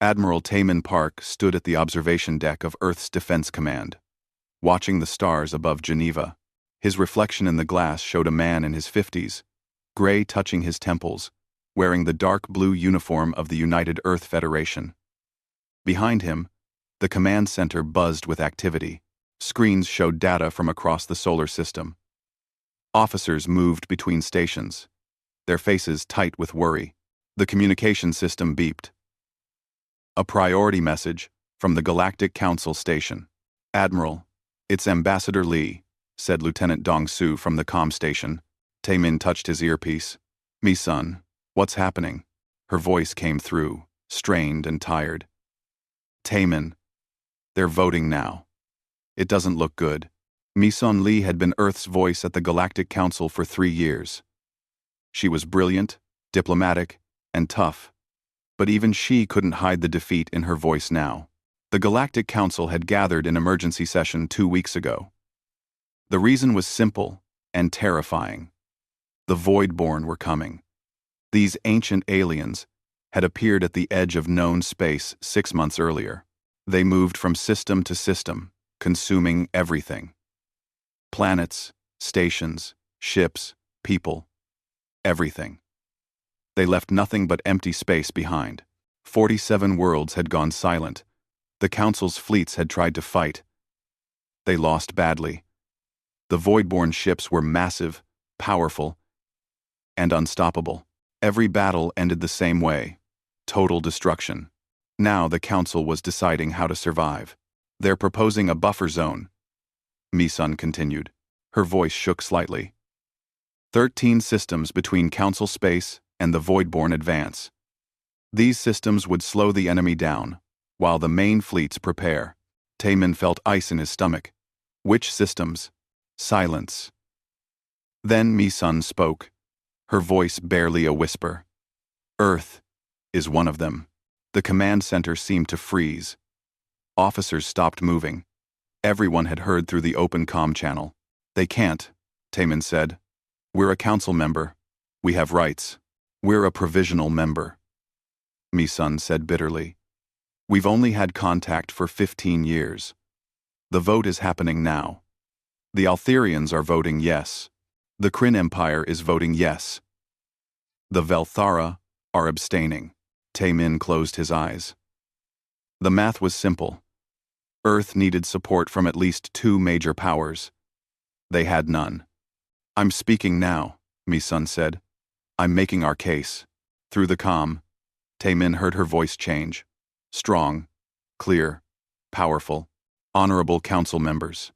Admiral Taman Park stood at the observation deck of Earth's Defense Command, watching the stars above Geneva. His reflection in the glass showed a man in his 50s, gray touching his temples, wearing the dark blue uniform of the United Earth Federation. Behind him, the command center buzzed with activity. Screens showed data from across the solar system. Officers moved between stations, their faces tight with worry. The communication system beeped. A priority message from the Galactic Council station. "Admiral, it's Ambassador Lee," said Lieutenant Dong Su from the comm station. Taemin touched his earpiece. "Me son, what's happening?" Her voice came through, strained and tired. "Taemin, they're voting now. It doesn't look good." Mi-sun Lee had been Earth's voice at the Galactic Council for 3 years. She was brilliant, diplomatic, and tough, but even she couldn't hide the defeat in her voice now. The Galactic Council had gathered in emergency session 2 weeks ago. The reason was simple and terrifying. The Voidborn were coming. These ancient aliens had appeared at the edge of known space 6 months earlier. They moved from system to system, consuming everything. Planets, stations, ships, people, everything. They left nothing but empty space behind. 47 worlds had gone silent. The Council's fleets had tried to fight. They lost badly. The Voidborn ships were massive, powerful, and unstoppable. Every battle ended the same way: total destruction. Now the Council was deciding how to survive. "They're proposing a buffer zone," Mi-sun continued. Her voice shook slightly. 13 systems between Council space and the Voidborn advance. These systems would slow the enemy down, while the main fleets prepare. Taemin felt ice in his stomach. "Which systems?" Silence. Then Mi-sun spoke, her voice barely a whisper. "Earth is one of them." The command center seemed to freeze. Officers stopped moving. Everyone had heard through the open comm channel. "They can't," Taemin said. "We're a council member. We have rights. We're a provisional member." Mi-sun said bitterly. "We've only had contact for 15 years. The vote is happening now. The Altherians are voting yes. The Kryn Empire is voting yes. The Velthara are abstaining." Taemin closed his eyes. The math was simple. Earth needed support from at least 2 major powers. They had none. "I'm speaking now," Mi-sun said. "I'm making our case." Through the comm, Taemin heard her voice change. Strong, clear, powerful, honorable council members.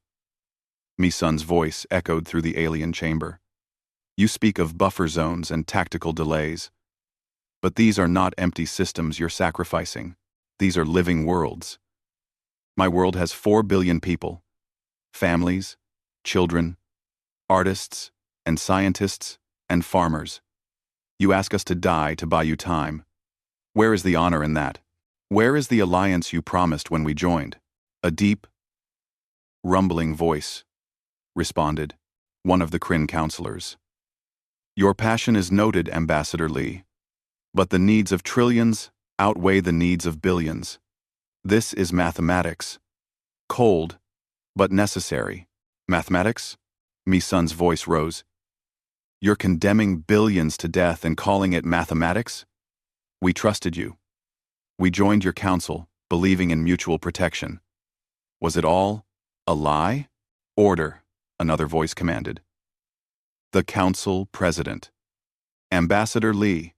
Mi-sun's voice echoed through the alien chamber. "You speak of buffer zones and tactical delays. But these are not empty systems you're sacrificing. These are living worlds. My world has 4 billion people. Families, children, artists, and scientists, and farmers. You ask us to die to buy you time. Where is the honor in that? Where is the alliance you promised when we joined?" A deep, rumbling voice responded, one of the Kryn counselors. "Your passion is noted, Ambassador Lee. But the needs of trillions outweigh the needs of billions. This is mathematics. Cold, but necessary." "Mathematics?" Mi-sun's voice rose. "You're condemning billions to death and calling it mathematics? We trusted you. We joined your council, believing in mutual protection. Was it all a lie?" "Order," another voice commanded. "The council president. Ambassador Lee,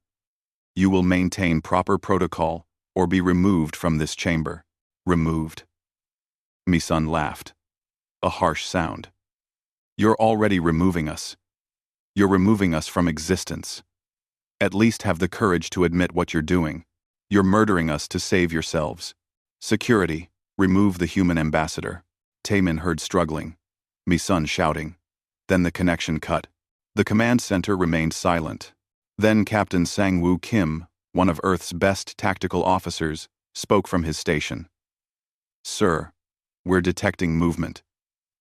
you will maintain proper protocol or be removed from this chamber." "Removed?" Mi-sun laughed. A harsh sound. "You're already removing us. You're removing us from existence. At least have the courage to admit what you're doing. You're murdering us to save yourselves. Security, remove the human ambassador." Taemin heard struggling. Mi-sun shouting. Then the connection cut. The command center remained silent. Then Captain Sang-woo Kim, one of Earth's best tactical officers, spoke from his station. "Sir, we're detecting movement.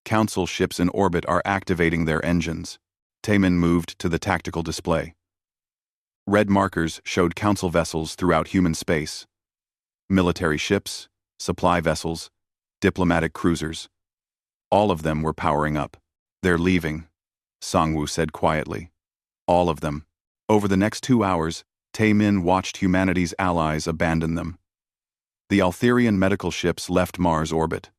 Council ships in orbit are activating their engines." Taemin moved to the tactical display. Red markers showed council vessels throughout human space. Military ships, supply vessels, diplomatic cruisers. All of them were powering up. They're leaving, Songwoo said quietly. All of them. Over the next 2 hours, Tae-min watched humanity's allies abandon them. The Altherian medical ships left Mars orbit.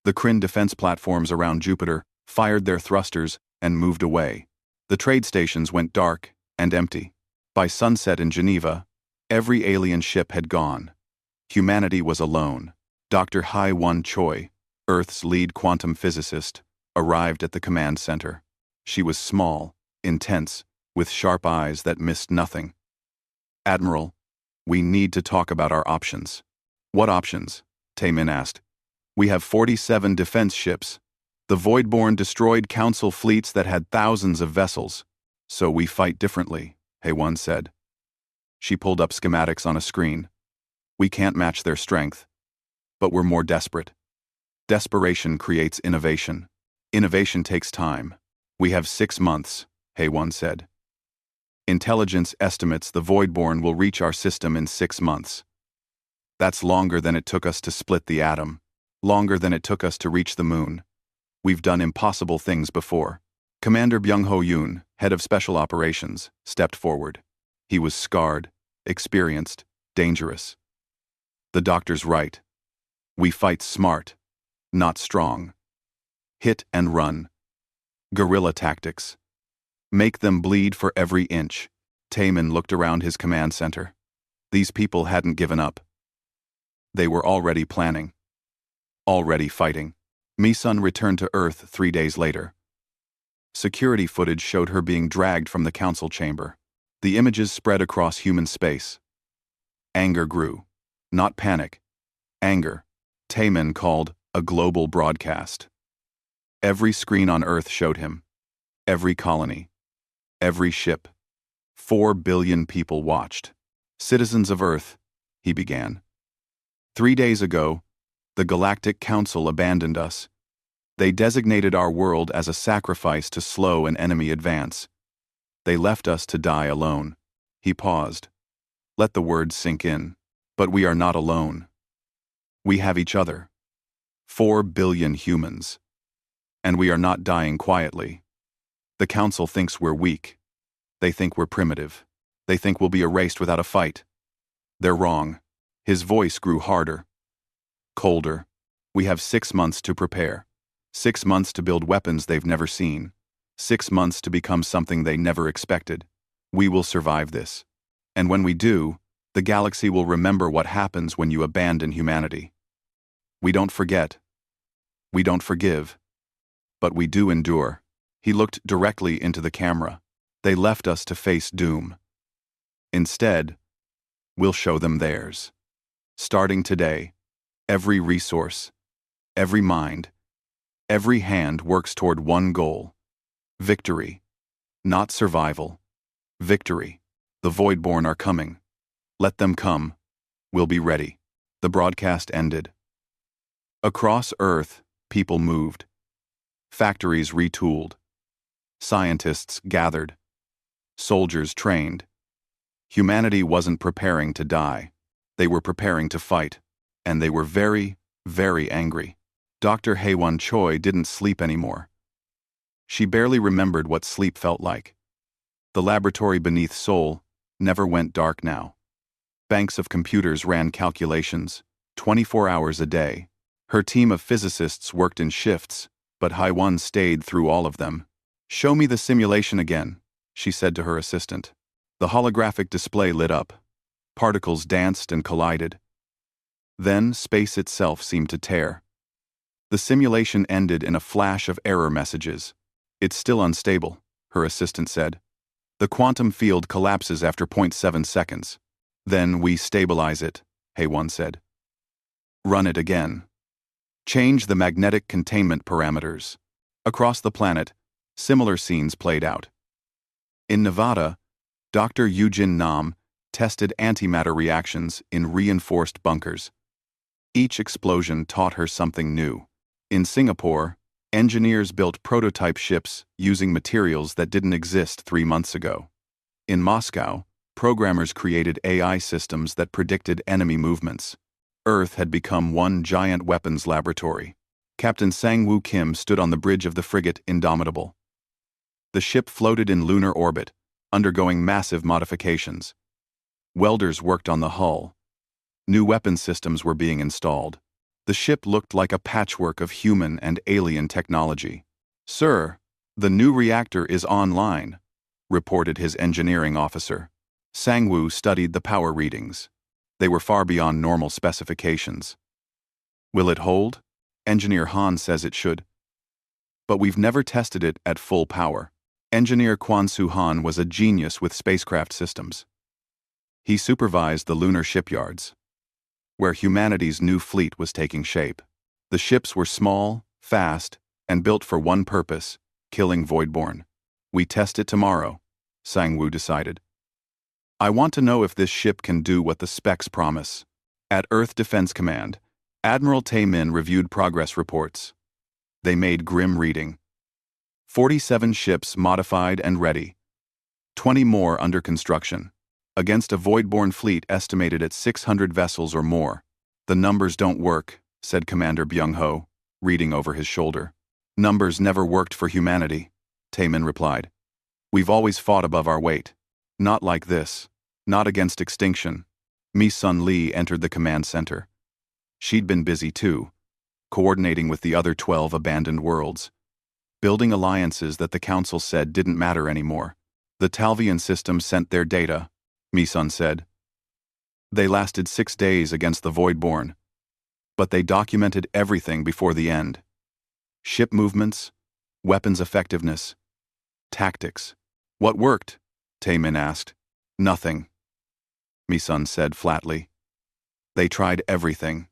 The Kryn defense platforms around Jupiter fired their thrusters and moved away. The trade stations went dark and empty. By sunset in Geneva, every alien ship had gone. Humanity was alone. Dr. Hai-Won Choi, Earth's lead quantum physicist, arrived at the command center. She was small, intense, with sharp eyes that missed nothing. "Admiral, we need to talk about our options." "What options?" Tae-min asked. "We have 47 defense ships. The Voidborn destroyed Council fleets that had thousands of vessels. So we fight differently," Hae-won said. She pulled up schematics on a screen. "We can't match their strength. But we're more desperate. Desperation creates innovation. Innovation takes time. We have 6 months," Hae-won said. "Intelligence estimates the Voidborn will reach our system in 6 months. That's longer than it took us to split the atom, longer than it took us to reach the moon. We've done impossible things before." Commander Byung-ho Yoon, head of special operations, stepped forward. He was scarred, experienced, dangerous. "The doctor's right. We fight smart, not strong. Hit and run. Guerrilla tactics. Make them bleed for every inch." Tae-min looked around his command center. These people hadn't given up. They were already planning. Already fighting. Mi-sun returned to Earth 3 days later. Security footage showed her being dragged from the council chamber. The images spread across human space. Anger grew. Not panic. Anger. Tae-min called a global broadcast. Every screen on Earth showed him. Every colony. Every ship. 4 billion people watched. "Citizens of Earth," he began. "3 days ago, the Galactic Council abandoned us. They designated our world as a sacrifice to slow an enemy advance. They left us to die alone." He paused. Let the words sink in. "But we are not alone. We have each other. 4 billion humans. And we are not dying quietly. The Council thinks we're weak. They think we're primitive. They think we'll be erased without a fight. They're wrong." His voice grew harder. Colder. "We have 6 months to prepare. 6 months to build weapons they've never seen. 6 months to become something they never expected. We will survive this. And when we do, the galaxy will remember what happens when you abandon humanity. We don't forget. We don't forgive. But we do endure." He looked directly into the camera. "They left us to face doom. Instead, we'll show them theirs. Starting today, every resource, every mind, every hand works toward one goal. Victory. Not survival. Victory. The Voidborn are coming. Let them come. We'll be ready." The broadcast ended. Across Earth, people moved. Factories retooled. Scientists gathered. Soldiers trained. Humanity wasn't preparing to die. They were preparing to fight. And they were very, very angry. Dr. Hae-won Choi didn't sleep anymore. She barely remembered what sleep felt like. The laboratory beneath Seoul never went dark now. Banks of computers ran calculations, 24 hours a day. Her team of physicists worked in shifts, but Hae-won stayed through all of them. "Show me the simulation again," she said to her assistant. The holographic display lit up. Particles danced and collided. Then space itself seemed to tear. The simulation ended in a flash of error messages. "It's still unstable," her assistant said. "The quantum field collapses after 0.7 seconds. Then we stabilize it," Hae-won said. "Run it again. Change the magnetic containment parameters." Across the planet, similar scenes played out. In Nevada, Dr. Eugene Nam tested antimatter reactions in reinforced bunkers. Each explosion taught her something new. In Singapore, engineers built prototype ships using materials that didn't exist 3 months ago. In Moscow, programmers created AI systems that predicted enemy movements. Earth had become one giant weapons laboratory. Captain Sang-woo Kim stood on the bridge of the frigate Indomitable. The ship floated in lunar orbit, undergoing massive modifications. Welders worked on the hull. New weapon systems were being installed. The ship looked like a patchwork of human and alien technology. "Sir, the new reactor is online," reported his engineering officer. Sang-woo studied the power readings. They were far beyond normal specifications. "Will it hold?" Engineer Han says it should. "But we've never tested it at full power." Engineer Kwon-soo Han was a genius with spacecraft systems. He supervised the lunar shipyards, where humanity's new fleet was taking shape. The ships were small, fast, and built for one purpose: killing Voidborn. "We test it tomorrow," Sang-woo decided. "I want to know if this ship can do what the specs promise." At Earth Defense Command, Admiral Tae-min reviewed progress reports. They made grim reading. 47 ships modified and ready. 20 more under construction. Against a Voidborn fleet estimated at 600 vessels or more. "The numbers don't work," said Commander Byung-ho, reading over his shoulder. "Numbers never worked for humanity," Tae-min replied. "We've always fought above our weight. Not like this. Not against extinction." Mi-sun Lee entered the command center. She'd been busy too, coordinating with the other 12 abandoned worlds, building alliances that the Council said didn't matter anymore. "The Talvian system sent their data," Mi-sun said. "They lasted 6 days against the Voidborn, but they documented everything before the end. Ship movements, weapons effectiveness, tactics." "What worked?" Tae-min asked. "Nothing," Mi-sun said flatly. "They tried everything.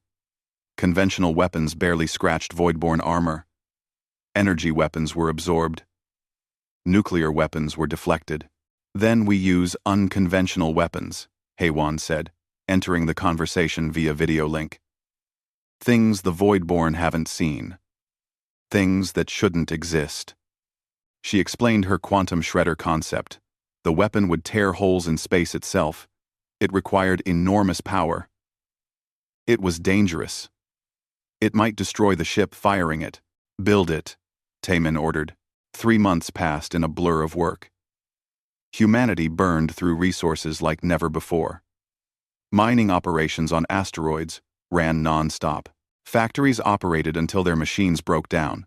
Conventional weapons barely scratched Voidborn armor. Energy weapons were absorbed. Nuclear weapons were deflected. Then we use unconventional weapons," Haewon said, entering the conversation via video link. "Things the Voidborn haven't seen. Things that shouldn't exist." She explained her quantum shredder concept. The weapon would tear holes in space itself. It required enormous power. It was dangerous. It might destroy the ship firing it. "Build it," Tae-min ordered. 3 months passed in a blur of work. Humanity burned through resources like never before. Mining operations on asteroids ran non-stop. Factories operated until their machines broke down.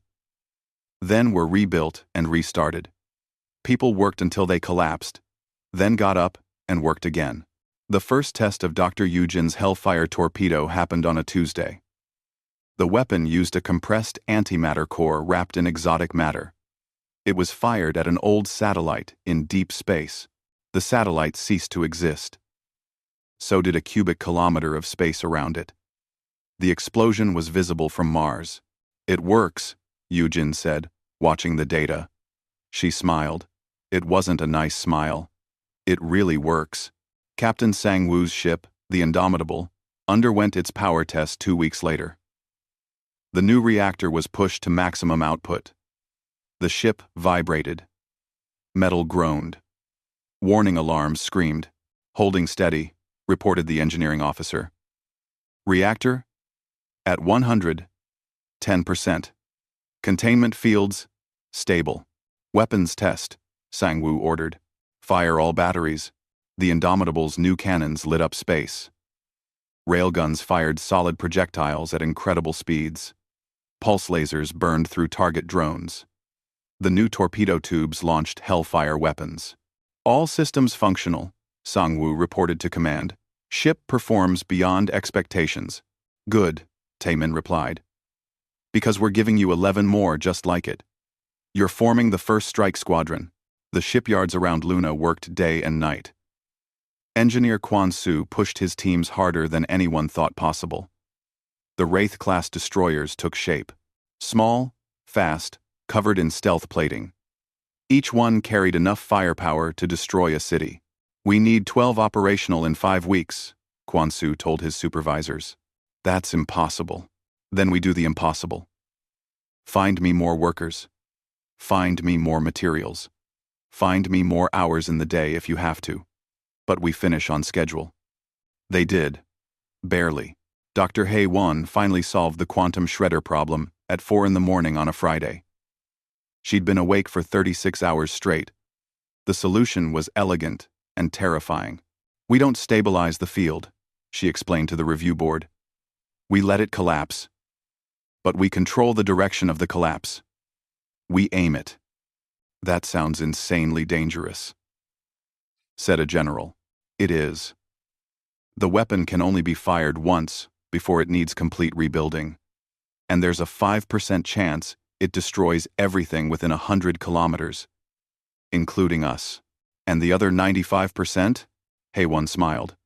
Then were rebuilt and restarted. People worked until they collapsed, then got up and worked again. The first test of Dr. Eugen's Hellfire torpedo happened on a Tuesday. The weapon used a compressed antimatter core wrapped in exotic matter. It was fired at an old satellite in deep space. The satellite ceased to exist. So did a cubic kilometer of space around it. The explosion was visible from Mars. "It works," Eugen said, watching the data. She smiled. It wasn't a nice smile. "It really works." Captain Sang-woo's ship, the Indomitable, underwent its power test 2 weeks later. The new reactor was pushed to maximum output. The ship vibrated. Metal groaned. Warning alarms screamed. "Holding steady," reported the engineering officer. "Reactor? At 110%. Containment fields? Stable. Weapons test," Sang-woo ordered. "Fire all batteries." The Indomitable's new cannons lit up space. Railguns fired solid projectiles at incredible speeds. Pulse lasers burned through target drones. The new torpedo tubes launched Hellfire weapons. "All systems functional," Sang-woo reported to command. "Ship performs beyond expectations." "Good," Tae-min replied. "Because we're giving you 11 more just like it. You're forming the first strike squadron." The shipyards around Luna worked day and night. Engineer Kwon-soo pushed his teams harder than anyone thought possible. The Wraith-class destroyers took shape. Small, fast, covered in stealth plating. Each one carried enough firepower to destroy a city. "We need 12 operational in 5 weeks, Kwon-soo told his supervisors. "That's impossible." "Then we do the impossible. Find me more workers. Find me more materials. Find me more hours in the day if you have to. But we finish on schedule." They did. Barely. Dr. Hay Won finally solved the quantum shredder problem at 4 in the morning on a Friday. She'd been awake for 36 hours straight. The solution was elegant and terrifying. "We don't stabilize the field," she explained to the review board. "We let it collapse. But we control the direction of the collapse. We aim it." "That sounds insanely dangerous," said a general. "It is. The weapon can only be fired once before it needs complete rebuilding. And there's a 5% chance it destroys everything within 100 kilometers, including us. And the other 95%? Haywon smiled.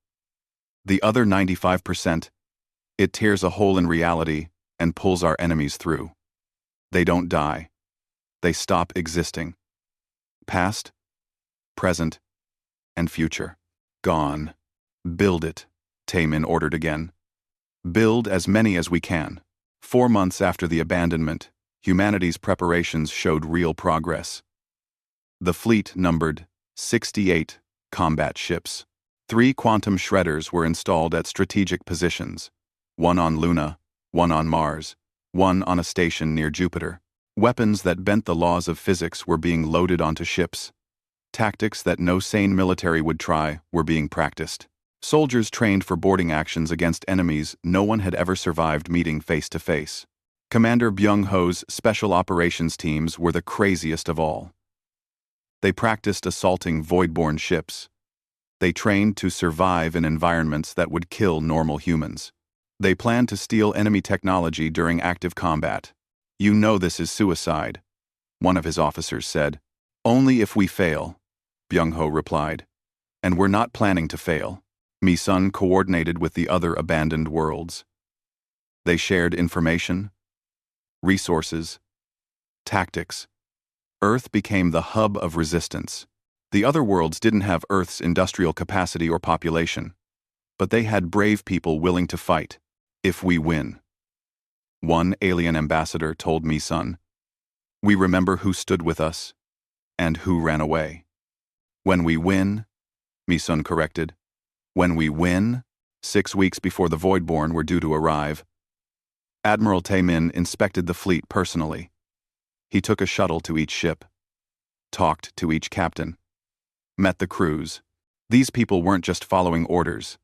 The other 95%? It tears a hole in reality and pulls our enemies through. They don't die. They stop existing. Past, present, and future. Gone. Build it, Taemin ordered again. Build as many as we can. 4 months after the abandonment, humanity's preparations showed real progress. The fleet numbered 68 combat ships. 3 quantum shredders were installed at strategic positions, one on Luna, one on Mars, one on a station near Jupiter. Weapons that bent the laws of physics were being loaded onto ships. Tactics that no sane military would try were being practiced. Soldiers trained for boarding actions against enemies no one had ever survived meeting face to face. Commander Byung-ho's special operations teams were the craziest of all. They practiced assaulting void-borne ships. They trained to survive in environments that would kill normal humans. They planned to steal enemy technology during active combat. "You know this is suicide," one of his officers said. "Only if we fail," Byung-ho replied. "And we're not planning to fail." Mi-sun coordinated with the other abandoned worlds. They shared information, resources, tactics. Earth became the hub of resistance. The other worlds didn't have Earth's industrial capacity or population, but they had brave people willing to fight, if we win. One alien ambassador told Mi-sun, "We remember who stood with us and who ran away." "When we win," Mi-sun corrected. "When we win," 6 weeks before the Voidborn were due to arrive. Admiral Taemin inspected the fleet personally. He took a shuttle to each ship, talked to each captain, met the crews. These people weren't just following orders.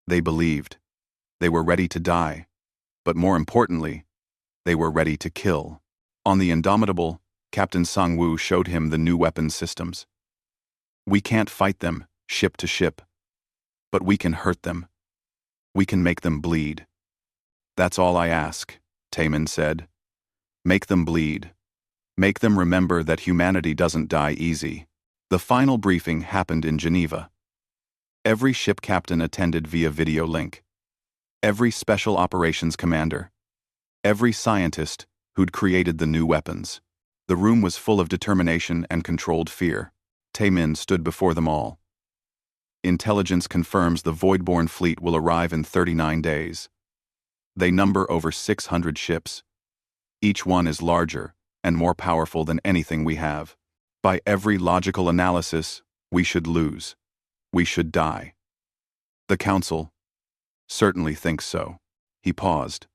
They believed. They were ready to die. But more importantly, they were ready to kill. On the Indomitable, Captain Sang-woo showed him the new weapon systems. "We can't fight them, ship to ship. But we can hurt them. We can make them bleed. That's all I ask," Taemin said. "Make them bleed. Make them remember that humanity doesn't die easy." The final briefing happened in Geneva. Every ship captain attended via video link. Every special operations commander. Every scientist who'd created the new weapons. The room was full of determination and controlled fear. Taemin stood before them all. "Intelligence confirms the Voidborn fleet will arrive in 39 days. They number over 600 ships. Each one is larger and more powerful than anything we have. By every logical analysis, we should lose. We should die. The Council certainly thinks so." He paused,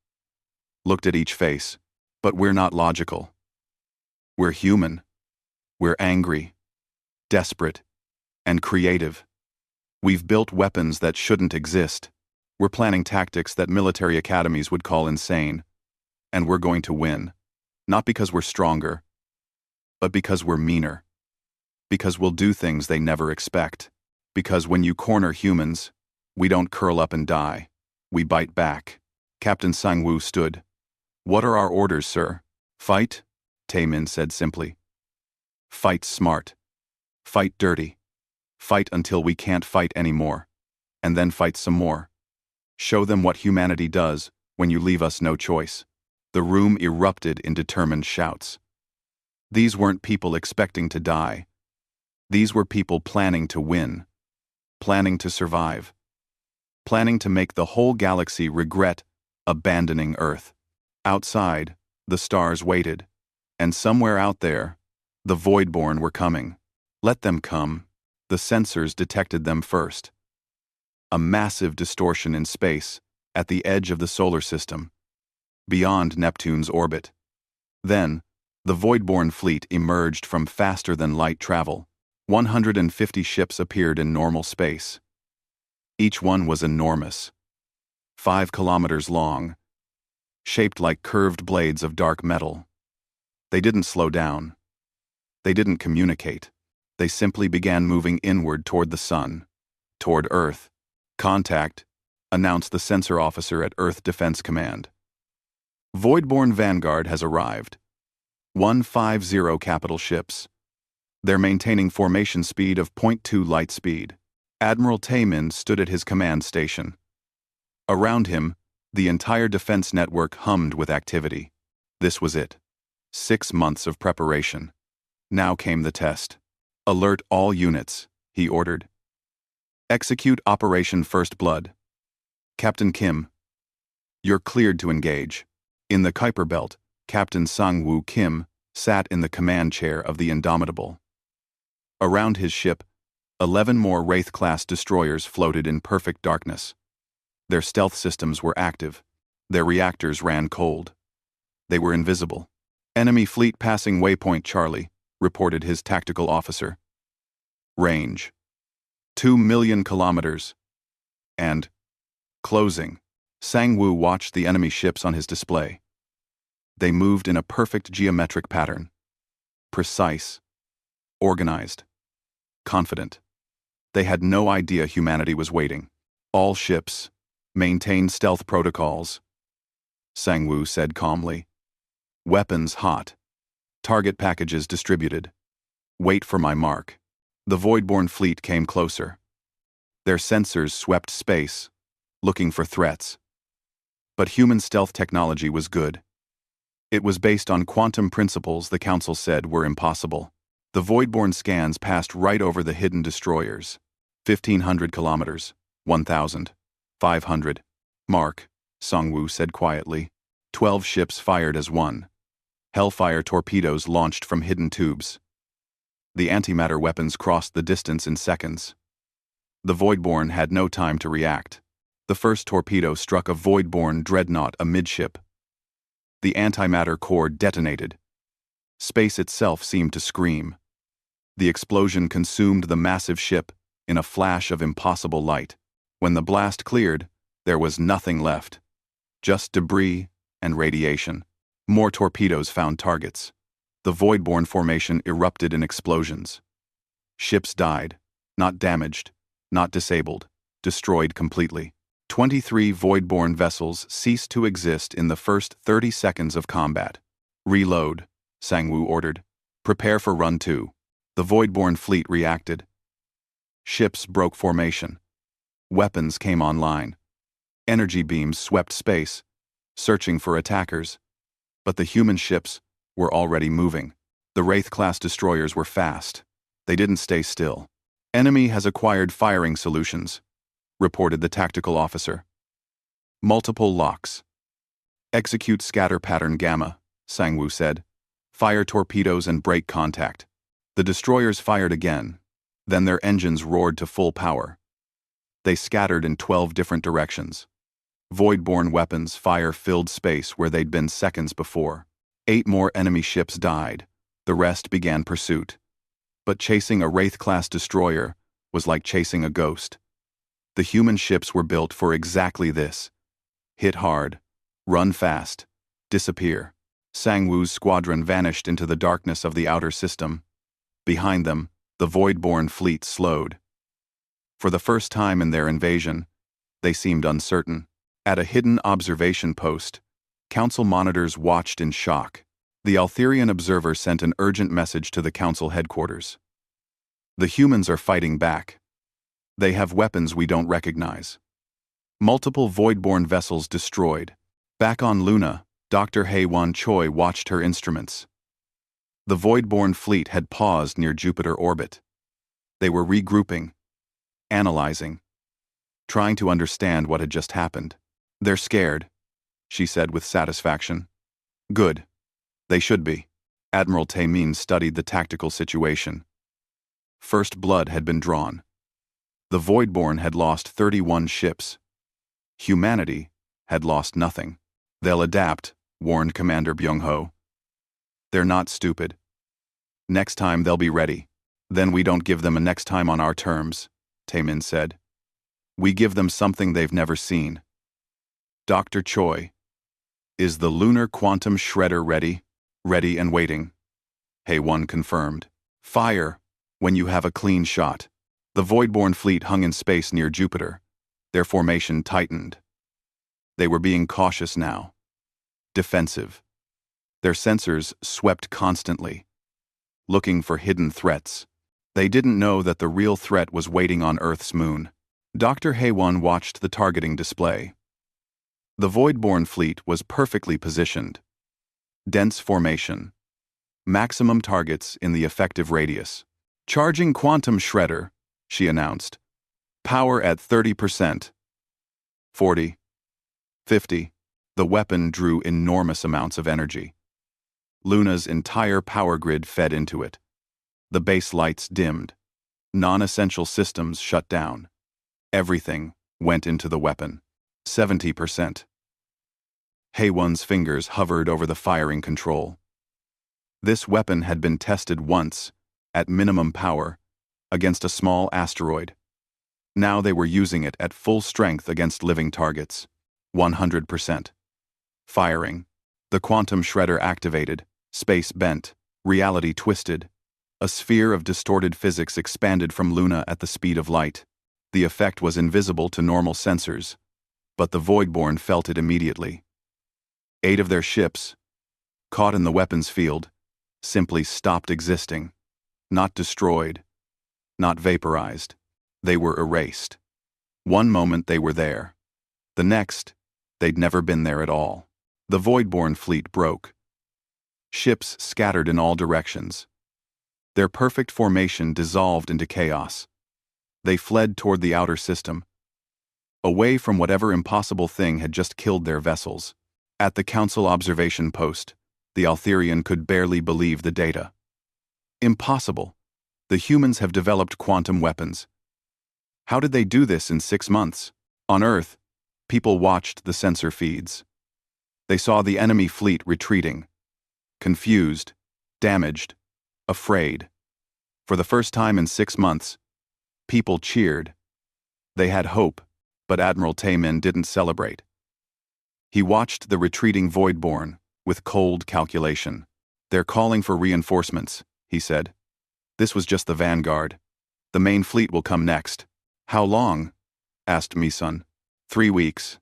looked at each face. "But we're not logical. We're human. We're angry, desperate, and creative. We've built weapons that shouldn't exist. We're planning tactics that military academies would call insane. And we're going to win. Not because we're stronger, but because we're meaner. Because we'll do things they never expect. Because when you corner humans, we don't curl up and die. We bite back." Captain Sang-woo stood. "What are our orders, sir?" "Fight," Taemin said simply. "Fight smart. Fight dirty. Fight until we can't fight anymore. And then fight some more. Show them what humanity does when you leave us no choice." The room erupted in determined shouts. These weren't people expecting to die. These were people planning to win. Planning to survive. Planning to make the whole galaxy regret abandoning Earth. Outside, the stars waited. And somewhere out there, the Voidborn were coming. Let them come. The sensors detected them first. A massive distortion in space at the edge of the solar system, beyond Neptune's orbit. Then, the Voidborn fleet emerged from faster-than-light travel. 150 ships appeared in normal space. Each one was enormous, 5 kilometers long, shaped like curved blades of dark metal. They didn't slow down. They didn't communicate. They simply began moving inward toward the sun, toward Earth. "Contact," announced the sensor officer at Earth Defense Command. "Voidborn Vanguard has arrived. 150 capital ships. They're maintaining formation speed of .2 light speed." Admiral Taemin stood at his command station. Around him, the entire defense network hummed with activity. This was it. 6 months of preparation. Now came the test. "Alert all units," he ordered. "Execute Operation First Blood. Captain Kim, you're cleared to engage." In the Kuiper Belt, Captain Sang-woo Kim sat in the command chair of the Indomitable. Around his ship, 11 more Wraith-class destroyers floated in perfect darkness. Their stealth systems were active. Their reactors ran cold. They were invisible. "Enemy fleet passing waypoint Charlie," reported his tactical officer. "Range 2 million kilometers. And closing." Sang-woo watched the enemy ships on his display. They moved in a perfect geometric pattern. Precise. Organized. Confident. They had no idea humanity was waiting. "All ships, maintain stealth protocols," Sang-woo said calmly. "Weapons hot. Target packages distributed. Wait for my mark." The Voidborn fleet came closer. Their sensors swept space, looking for threats. But human stealth technology was good. It was based on quantum principles the Council said were impossible. The Voidborn scans passed right over the hidden destroyers. 1,500 kilometers, 1,500. "Mark," Sang-woo said quietly. 12 ships fired as one. Hellfire torpedoes launched from hidden tubes. The antimatter weapons crossed the distance in seconds. The Voidborn had no time to react. The first torpedo struck a Voidborn dreadnought amidship. The antimatter core detonated. Space itself seemed to scream. The explosion consumed the massive ship in a flash of impossible light. When the blast cleared, there was nothing left. Just debris and radiation. More torpedoes found targets. The Voidborn formation erupted in explosions. Ships died, not damaged, not disabled, destroyed completely. 23 Voidborn vessels ceased to exist in the first 30 seconds of combat. "Reload," Sang-woo ordered. "Prepare for Run 2. The Voidborn fleet reacted. Ships broke formation. Weapons came online. Energy beams swept space, searching for attackers. But the human ships were already moving. The Wraith-class destroyers were fast. They didn't stay still. "Enemy has acquired firing solutions," reported the tactical officer. "Multiple locks. Execute scatter pattern Gamma," Sang-woo said. "Fire torpedoes and break contact." The destroyers fired again. Then their engines roared to full power. They scattered in 12 different directions. Voidborn weapons fire filled space where they'd been seconds before. 8 more enemy ships died. The rest began pursuit. But chasing a Wraith-class destroyer was like chasing a ghost. The human ships were built for exactly this. Hit hard, run fast, disappear. Sang-woo's squadron vanished into the darkness of the outer system. Behind them, the Voidborn fleet slowed. For the first time in their invasion, they seemed uncertain. At a hidden observation post, Council monitors watched in shock. The Altherian observer sent an urgent message to the Council headquarters. "The humans are fighting back. They have weapons we don't recognize. Multiple Voidborn vessels destroyed." Back on Luna, Dr. Hae-won Choi watched her instruments. The Voidborn fleet had paused near Jupiter orbit. They were regrouping, analyzing, trying to understand what had just happened. "They're scared," she said with satisfaction. "Good. They should be." Admiral Taemin studied the tactical situation. First blood had been drawn. The Voidborn had lost 31 ships. Humanity had lost nothing. They'll adapt, warned Commander Byung-ho. They're not stupid. Next time they'll be ready. Then we don't give them a next time on our terms, Taemin said. We give them something they've never seen. Dr. Choi. Is the lunar quantum shredder ready? Ready and waiting. Hae-won confirmed. Fire, when you have a clean shot. The Voidborn fleet hung in space near Jupiter. Their formation tightened. They were being cautious now. Defensive. Their sensors swept constantly, looking for hidden threats. They didn't know that the real threat was waiting on Earth's moon. Dr. Hae-won watched the targeting display. The Voidborn fleet was perfectly positioned. Dense formation. Maximum targets in the effective radius. Charging quantum shredder, she announced. Power at 30%. 40. 50. The weapon drew enormous amounts of energy. Luna's entire power grid fed into it. The base lights dimmed. Non-essential systems shut down. Everything went into the weapon. 70%. Hae-won's fingers hovered over the firing control. This weapon had been tested once, at minimum power, against a small asteroid. Now they were using it at full strength against living targets. 100%. Firing. The quantum shredder activated, space bent, reality twisted. A sphere of distorted physics expanded from Luna at the speed of light. The effect was invisible to normal sensors, but the Voidborn felt it immediately. 8 of their ships, caught in the weapons field, simply stopped existing. Not destroyed, not vaporized. They were erased. One moment they were there. The next, they'd never been there at all. The Voidborn fleet broke. Ships scattered in all directions. Their perfect formation dissolved into chaos. They fled toward the outer system, away from whatever impossible thing had just killed their vessels. At the Council observation post, the Altherian could barely believe the data. Impossible. The humans have developed quantum weapons. How did they do this in 6 months? On Earth, people watched the sensor feeds. They saw the enemy fleet retreating. Confused, damaged, afraid. For the first time in 6 months, people cheered. They had hope, but Admiral Taemin didn't celebrate. He watched the retreating Voidborn with cold calculation. They're calling for reinforcements, he said. This was just the vanguard. The main fleet will come next. How long? Asked Mi-sun. 3 weeks.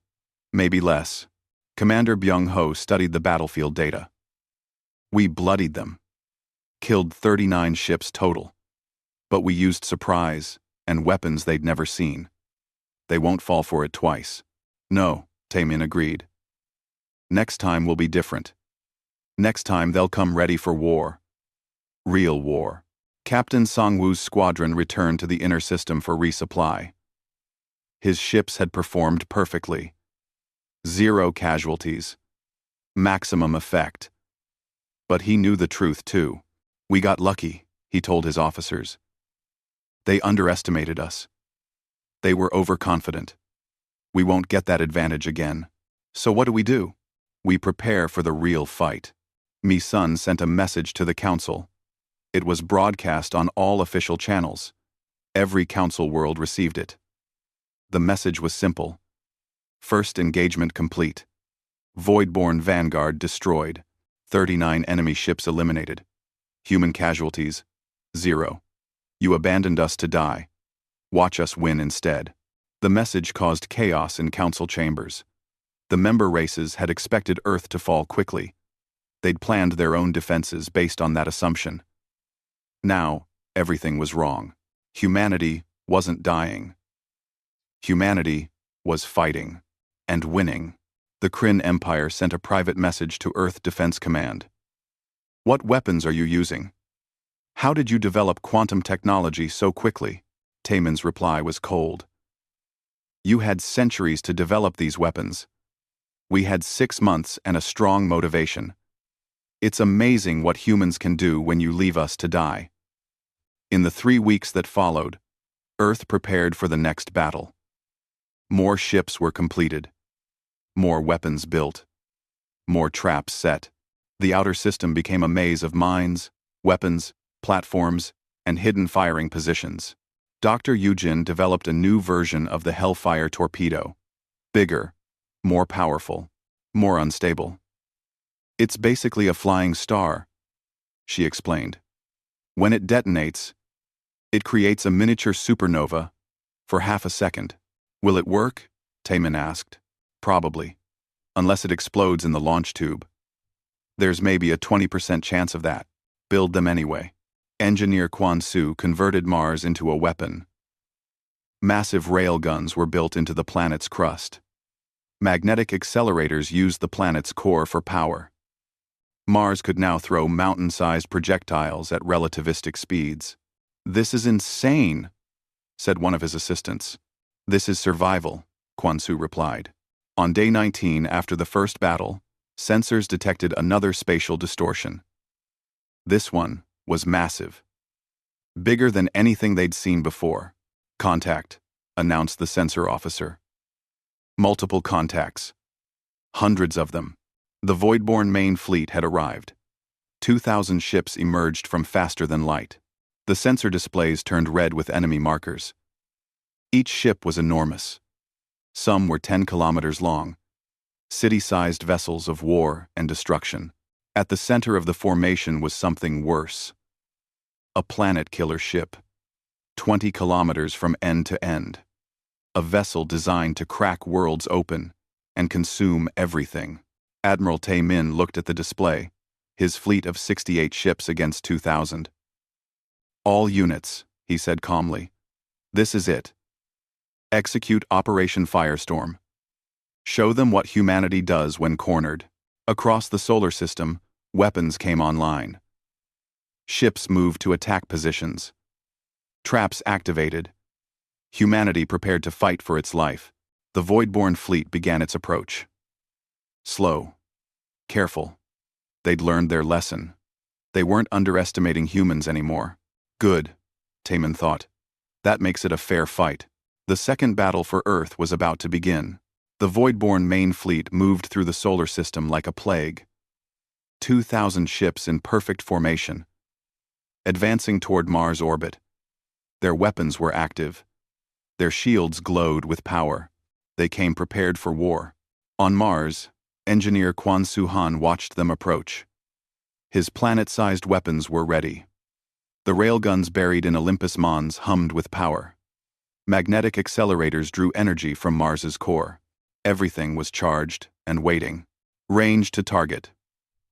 Maybe less. Commander Byung-ho studied the battlefield data. We bloodied them. Killed 39 ships total. But we used surprise and weapons they'd never seen. They won't fall for it twice. No, Taemin agreed. Next time will be different. Next time they'll come ready for war. Real war. Captain Song-woo's squadron returned to the inner system for resupply. His ships had performed perfectly. 0 casualties. Maximum effect. But he knew the truth too. We got lucky, he told his officers. They underestimated us. They were overconfident. We won't get that advantage again. So what do? We prepare for the real fight. Mi-sun sent a message to the council. It was broadcast on all official channels. Every council world received it. The message was simple. First engagement complete. Voidborn vanguard destroyed. 39 enemy ships eliminated. Human casualties, 0. You abandoned us to die. Watch us win instead. The message caused chaos in council chambers. The member races had expected Earth to fall quickly. They'd planned their own defenses based on that assumption. Now, everything was wrong. Humanity wasn't dying. Humanity was fighting. And winning. The Kryn Empire sent a private message to Earth Defense Command. What weapons are you using? How did you develop quantum technology so quickly? Taemin's reply was cold. You had centuries to develop these weapons. We had 6 months and a strong motivation. It's amazing what humans can do when you leave us to die. In the 3 weeks that followed, Earth prepared for the next battle. More ships were completed. More weapons built. More traps set. The outer system became a maze of mines, weapons, platforms, and hidden firing positions. Dr. Eugen developed a new version of the Hellfire torpedo. Bigger, more powerful, more unstable. It's basically a flying star, she explained. When it detonates, it creates a miniature supernova for half a second. Will it work? Taemin asked. Probably. Unless it explodes in the launch tube. There's maybe a 20% chance of that. Build them anyway. Engineer Quan Su converted Mars into a weapon. Massive railguns were built into the planet's crust. Magnetic accelerators used the planet's core for power. Mars could now throw mountain-sized projectiles at relativistic speeds. "This is insane," said one of his assistants. "This is survival," Quan Su replied. On day 19 after the first battle, sensors detected another spatial distortion. This one was massive. Bigger than anything they'd seen before. "Contact," announced the sensor officer. Multiple contacts. Hundreds of them. The Voidborn main fleet had arrived. 2,000 ships emerged from faster than light. The sensor displays turned red with enemy markers. Each ship was enormous. Some were 10 kilometers long. City-sized vessels of war and destruction. At the center of the formation was something worse. A planet-killer ship. 20 kilometers from end to end. A vessel designed to crack worlds open and consume everything. Admiral Taemin looked at the display, his fleet of 68 ships against 2,000. "All units," he said calmly. "This is it. Execute Operation Firestorm. Show them what humanity does when cornered." Across the solar system, weapons came online. Ships moved to attack positions. Traps activated. Humanity prepared to fight for its life. The Voidborn fleet began its approach. Slow. Careful. They'd learned their lesson. They weren't underestimating humans anymore. Good, Taemin thought. That makes it a fair fight. The second battle for Earth was about to begin. The Voidborn main fleet moved through the solar system like a plague. 2,000 ships in perfect formation. Advancing toward Mars orbit. Their weapons were active. Their shields glowed with power. They came prepared for war. On Mars, engineer Quan Su Han watched them approach. His planet-sized weapons were ready. The railguns buried in Olympus Mons hummed with power. Magnetic accelerators drew energy from Mars's core. Everything was charged and waiting. Range to target.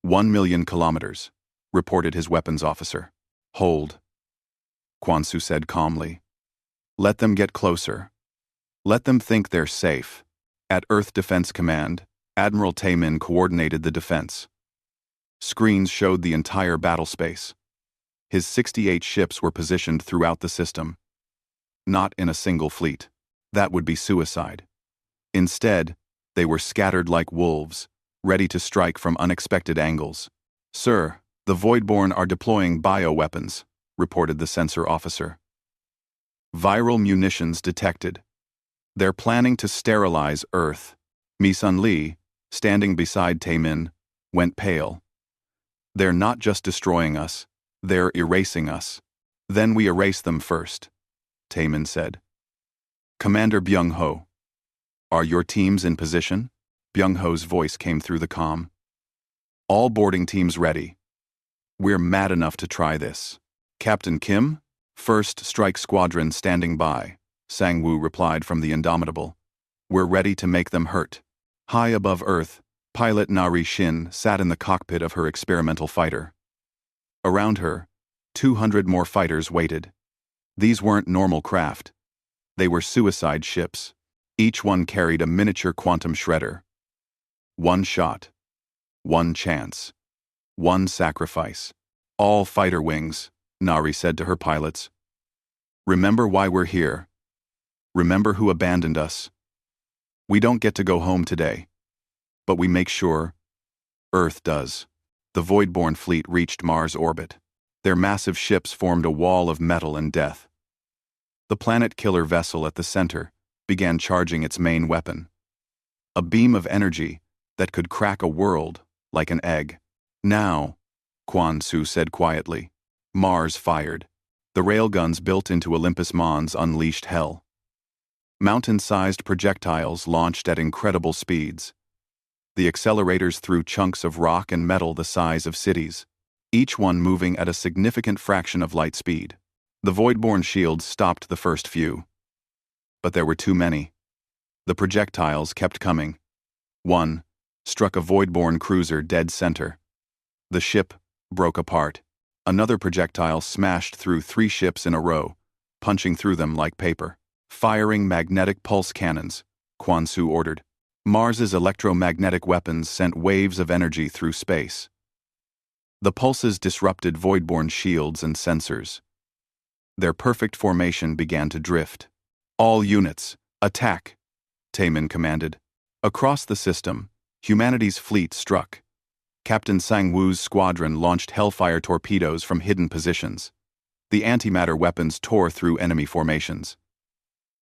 1 million kilometers, reported his weapons officer. Hold, Quan Su said calmly. Let them get closer. Let them think they're safe. At Earth Defense Command, Admiral Taemin coordinated the defense. Screens showed the entire battle space. His 68 ships were positioned throughout the system. Not in a single fleet. That would be suicide. Instead, they were scattered like wolves, ready to strike from unexpected angles. Sir, the Voidborn are deploying bioweapons, reported the sensor officer. Viral munitions detected. They're planning to sterilize Earth. Mi-sun Lee, standing beside Taemin, went pale. They're not just destroying us, they're erasing us. Then we erase them first, Taemin said. Commander Byung-ho, are your teams in position? Byung-ho's voice came through the comm. All boarding teams ready. We're mad enough to try this. Captain Kim, First Strike Squadron standing by, Sang-woo replied from the Indomitable. We're ready to make them hurt. High above Earth, pilot Narration sat in the cockpit of her experimental fighter. Around her, 200 more fighters waited. These weren't normal craft. They were suicide ships. Each one carried a miniature quantum shredder. One shot. One chance. One sacrifice. All fighter wings, Nari said to her pilots. Remember why we're here. Remember who abandoned us. We don't get to go home today, but we make sure Earth does. The Voidborn fleet reached Mars orbit. Their massive ships formed a wall of metal and death. The planet-killer vessel at the center began charging its main weapon. a beam of energy that could crack a world like an egg. Now, Quan Su said quietly. Mars fired. The railguns built into Olympus Mons unleashed hell. Mountain-sized projectiles launched at incredible speeds. The accelerators threw chunks of rock and metal the size of cities, each one moving at a significant fraction of light speed. The Voidborn shields stopped the first few. But there were too many. The projectiles kept coming. One struck a Voidborn cruiser dead center. The ship broke apart. Another projectile smashed through 3 ships in a row, punching through them like paper. Firing magnetic pulse cannons, Quan Su ordered. Mars's electromagnetic weapons sent waves of energy through space. The pulses disrupted Voidborn shields and sensors. Their perfect formation began to drift. All units, attack, Taemin commanded. Across the system, humanity's fleet struck. Captain Sang-woo's squadron launched hellfire torpedoes from hidden positions. The antimatter weapons tore through enemy formations.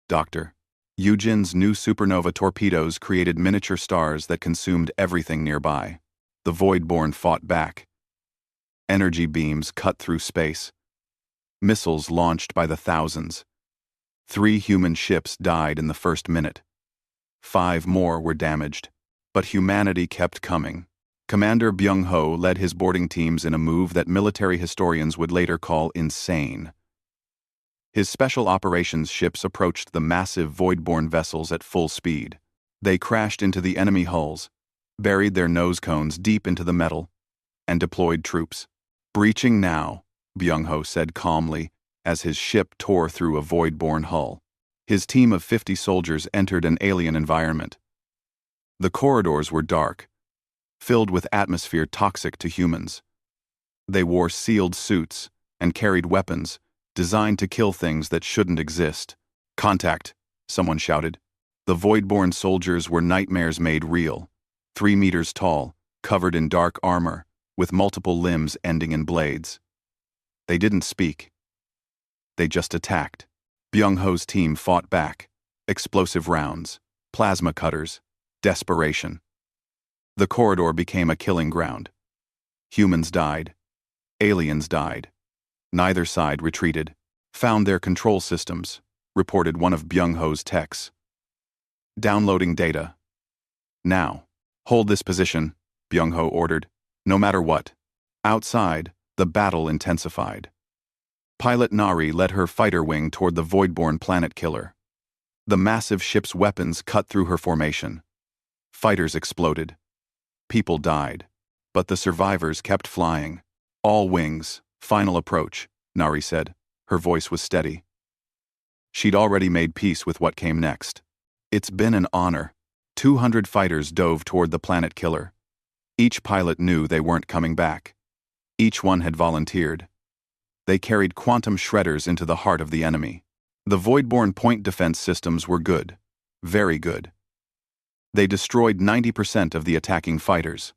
Dr. Yujin's new supernova torpedoes created miniature stars that consumed everything nearby. The Voidborn fought back. Energy beams cut through space. Missiles launched by the thousands. 3 human ships died in the first minute. 5 more were damaged. But humanity kept coming. Commander Byung-ho led his boarding teams in a move that military historians would later call insane. His special operations ships approached the massive Voidborn vessels at full speed. They crashed into the enemy hulls, buried their nose cones deep into the metal, and deployed troops. Breaching now, Byung-ho said calmly as his ship tore through a Voidborn hull. His team of 50 soldiers entered an alien environment. The corridors were dark, filled with atmosphere toxic to humans. They wore sealed suits and carried weapons designed to kill things that shouldn't exist. Contact, someone shouted. The Voidborn soldiers were nightmares made real, 3 meters tall, covered in dark armor, with multiple limbs ending in blades. They didn't speak. They just attacked. Byung-ho's team fought back. Explosive rounds, plasma cutters, desperation. The corridor became a killing ground. Humans died. Aliens died. Neither side retreated. Found their control systems, reported one of Byung-ho's techs. Downloading data. Now, hold this position, Byung-ho ordered. No matter what. Outside, the battle intensified. Pilot Nari led her fighter wing toward the Voidborn planet killer. The massive ship's weapons cut through her formation. Fighters exploded. People died. But the survivors kept flying. All wings, final approach, Nari said. Her voice was steady. She'd already made peace with what came next. It's been an honor. 200 fighters dove toward the planet killer. Each pilot knew they weren't coming back. Each one had volunteered. They carried quantum shredders into the heart of the enemy. The Voidborn point defense systems were good. Very good. They destroyed 90% of the attacking fighters.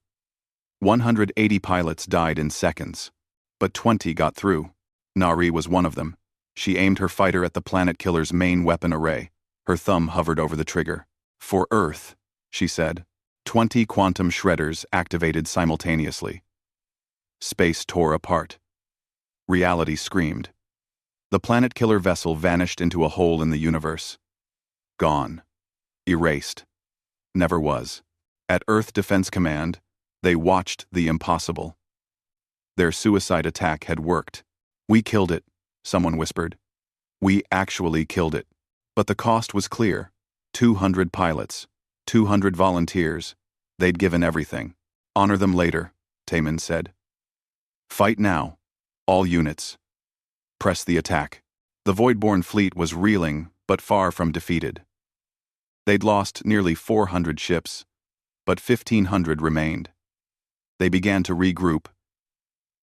180 pilots died in seconds. But 20 got through. Nari was one of them. She aimed her fighter at the planet killer's main weapon array. Her thumb hovered over the trigger. For Earth, she said. 20 quantum shredders activated simultaneously. Space tore apart. Reality screamed. The planet killer vessel vanished into a hole in the universe. Gone. Erased. Never was. At Earth Defense Command, they watched the impossible. Their suicide attack had worked. We killed it, someone whispered. We actually killed it. But the cost was clear. 200 pilots. 200 volunteers. They'd given everything. Honor them later, Taemin said. Fight now. All units. Press the attack. The Voidborn fleet was reeling, but far from defeated. They'd lost nearly 400 ships, but 1,500 remained. They began to regroup.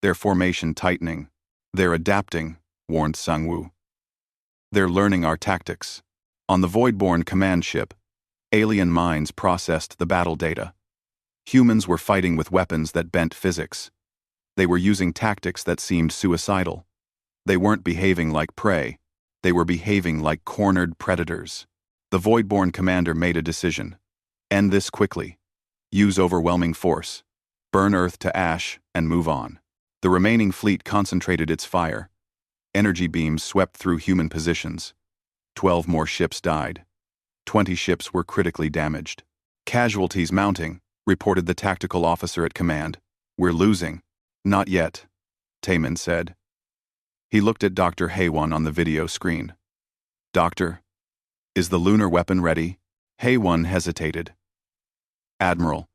Their formation tightening. They're adapting, warned Sang-woo. They're learning our tactics. On the Voidborn command ship, alien minds processed the battle data. Humans were fighting with weapons that bent physics. They were using tactics that seemed suicidal. They weren't behaving like prey. They were behaving like cornered predators. The Voidborn commander made a decision. End this quickly. Use overwhelming force. Burn Earth to ash and move on. The remaining fleet concentrated its fire. Energy beams swept through human positions. 12 more ships died. 20 ships were critically damaged. Casualties mounting, reported the tactical officer at command. We're losing. Not yet, Taemin said. He looked at Dr. Haewon on the video screen. Doctor, is the lunar weapon ready? Haewon hesitated. Admiral,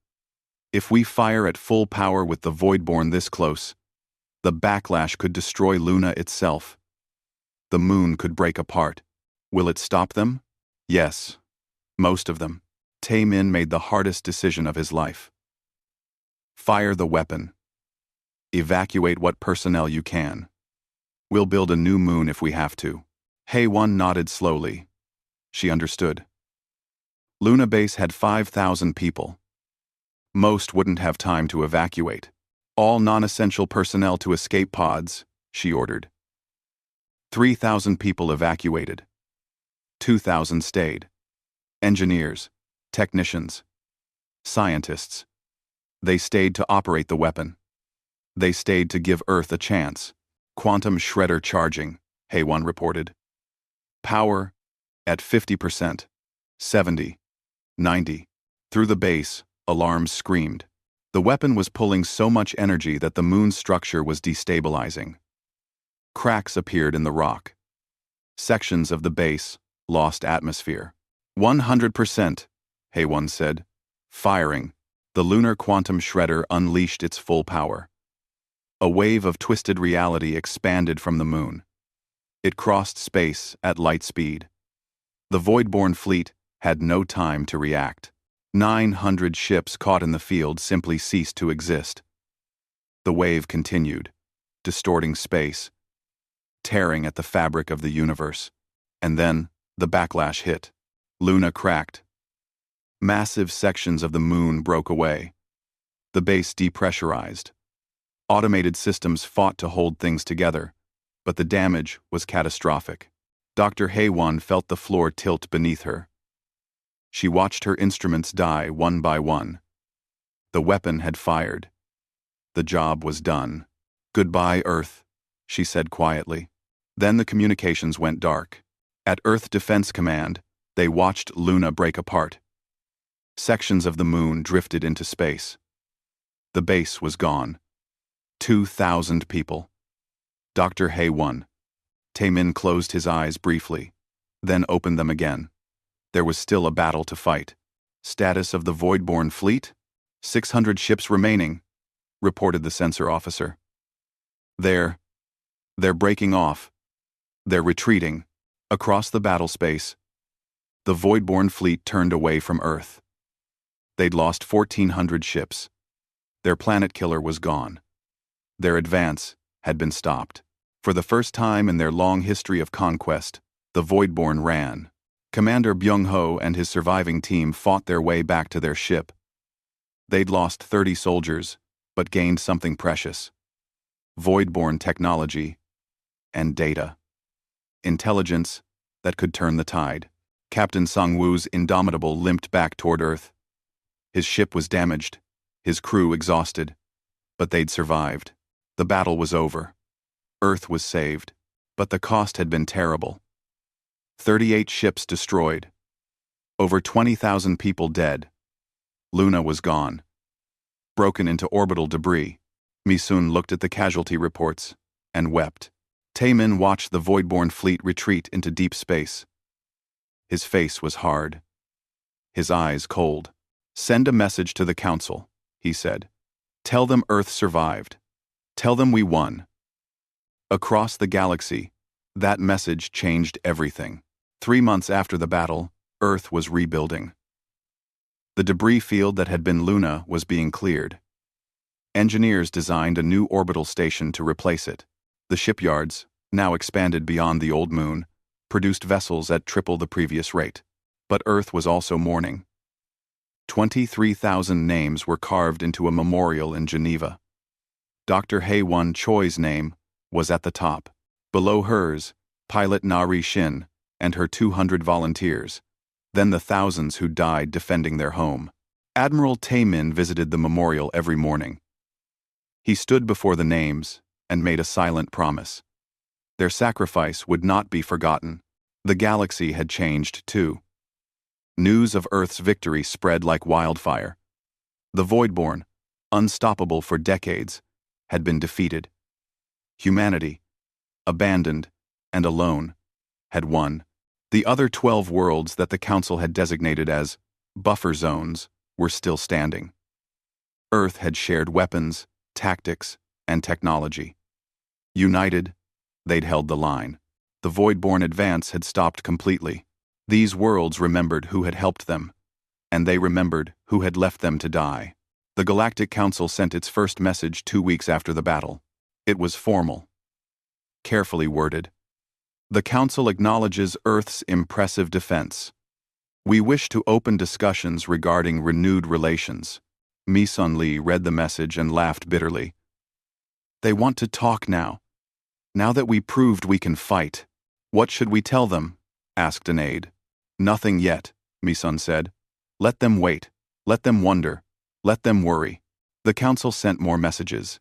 if we fire at full power with the Voidborn this close, the backlash could destroy Luna itself. The moon could break apart. Will it stop them? Yes. Most of them. Taemin made the hardest decision of his life. Fire the weapon. Evacuate what personnel you can. We'll build a new moon if we have to. Haewon nodded slowly. She understood. Luna Base had 5,000 people. Most wouldn't have time to evacuate. All non-essential personnel to escape pods, she ordered. 3,000 people evacuated. 2,000 stayed. Engineers, technicians, scientists. They stayed to operate the weapon. They stayed to give Earth a chance. Quantum shredder charging, Haewon reported. Power at 50%, 70, 90. Through the base, alarms screamed. The weapon was pulling so much energy that the moon's structure was destabilizing. Cracks appeared in the rock. Sections of the base lost atmosphere. 100%, Haewon said. Firing, the lunar quantum shredder unleashed its full power. A wave of twisted reality expanded from the moon. It crossed space at light speed. The Voidborn fleet had no time to react. 900 ships caught in the field simply ceased to exist. The wave continued, distorting space, tearing at the fabric of the universe. And then, the backlash hit. Luna cracked. Massive sections of the moon broke away. The base depressurized. Automated systems fought to hold things together, but the damage was catastrophic. Dr. Haewon felt the floor tilt beneath her. She watched her instruments die one by one. The weapon had fired. The job was done. Goodbye, Earth, she said quietly. Then the communications went dark. At Earth Defense Command, they watched Luna break apart. Sections of the moon drifted into space. The base was gone. 2,000 people. Dr. Haewon. Taemin closed his eyes briefly, then opened them again. There was still a battle to fight. Status of the Voidborn fleet? 600 ships remaining, reported the sensor officer. They're breaking off. They're retreating. Across the battle space, the Voidborn fleet turned away from Earth. They'd lost 1,400 ships. Their planet killer was gone. Their advance had been stopped. For the first time in their long history of conquest, the Voidborn ran. Commander Byung-ho and his surviving team fought their way back to their ship. They'd lost 30 soldiers, but gained something precious. Voidborn technology and data. Intelligence that could turn the tide. Captain Sang-woo's Indomitable limped back toward Earth. His ship was damaged, his crew exhausted, but they'd survived. The battle was over. Earth was saved, but the cost had been terrible. 38 ships destroyed. Over 20,000 people dead. Luna was gone. Broken into orbital debris. Misun looked at the casualty reports and wept. Taemin watched the Voidborn fleet retreat into deep space. His face was hard. His eyes cold. Send a message to the Council, he said. Tell them Earth survived. Tell them we won. Across the galaxy, that message changed everything. 3 months after the battle, Earth was rebuilding. The debris field that had been Luna was being cleared. Engineers designed a new orbital station to replace it. The shipyards, now expanded beyond the old moon, produced vessels at triple the previous rate. But Earth was also mourning. 23,000 names were carved into a memorial in Geneva. Dr. Haewon Choi's name was at the top. Below hers, pilot Narration and her 200 volunteers. then the thousands who died defending their home. Admiral Taemin visited the memorial every morning. He stood before the names and made a silent promise. Their sacrifice would not be forgotten. The galaxy had changed too. News of Earth's victory spread like wildfire. The Voidborn, unstoppable for decades, had been defeated. Humanity, abandoned and alone, had won. The other 12 worlds that the Council had designated as buffer zones were still standing. Earth had shared weapons, tactics, and technology. United, they'd held the line. The Voidborn advance had stopped completely. These worlds remembered who had helped them, and they remembered who had left them to die. The Galactic Council sent its first message 2 weeks after the battle. It was formal, carefully worded. The Council acknowledges Earth's impressive defense. We wish to open discussions regarding renewed relations. Mi-sun Lee read the message and laughed bitterly. They want to talk now. Now that we proved we can fight. What should we tell them? Asked an aide. Nothing yet, Mi-sun said. Let them wait. Let them wonder. Let them worry. The Council sent more messages.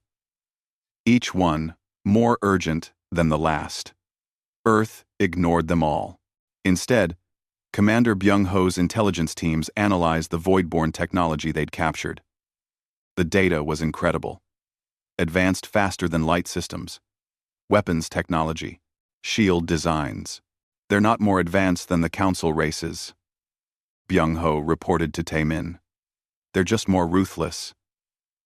Each one more urgent than the last. Earth ignored them all. Instead, Commander Byung-ho's intelligence teams analyzed the Voidborn technology they'd captured. The data was incredible. Advanced faster than light systems. Weapons technology. Shield designs. They're not more advanced than the Council races. Byung-ho reported to Taemin. They're just more ruthless.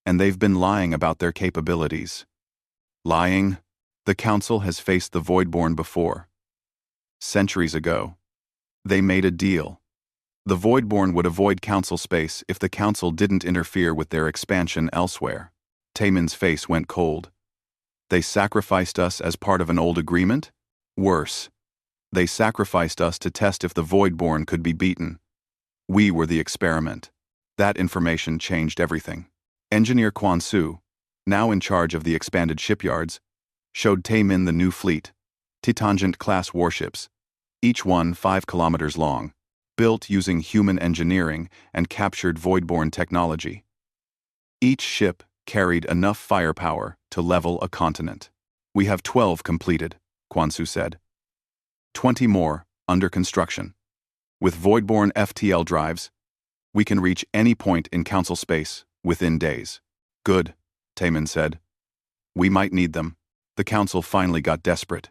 And they've been lying about their capabilities. Lying? The Council has faced the Voidborn before. Centuries ago, they made a deal. The Voidborn would avoid Council space if the Council didn't interfere with their expansion elsewhere. Taemin's face went cold. They sacrificed us as part of an old agreement? Worse. They sacrificed us to test if the Voidborn could be beaten. We were the experiment. That information changed everything. Engineer Kwon-soo, now in charge of the expanded shipyards, showed Taemin the new fleet, Titangent-class warships, each one 5 kilometers long, built using human engineering and captured Voidborn technology. Each ship carried enough firepower to level a continent. We have 12 completed, Kwon-soo said. 20 more under construction. With Voidborn FTL drives, we can reach any point in Council space within days. Good, Taemin said. We might need them. The Council finally got desperate.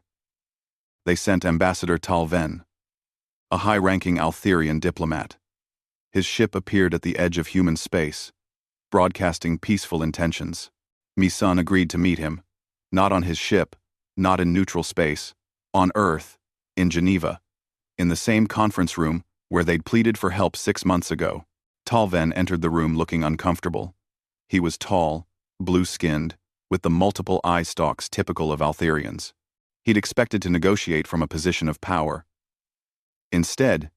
They sent Ambassador Tal Ven, a high-ranking Altherian diplomat. His ship appeared at the edge of human space, broadcasting peaceful intentions. Mi-sun agreed to meet him, not on his ship, not in neutral space, on Earth, in Geneva, in the same conference room where they'd pleaded for help 6 months ago. Tal Ven entered the room looking uncomfortable. He was tall, blue-skinned, with the multiple eye stalks typical of Altherians. He'd expected to negotiate from a position of power. Instead,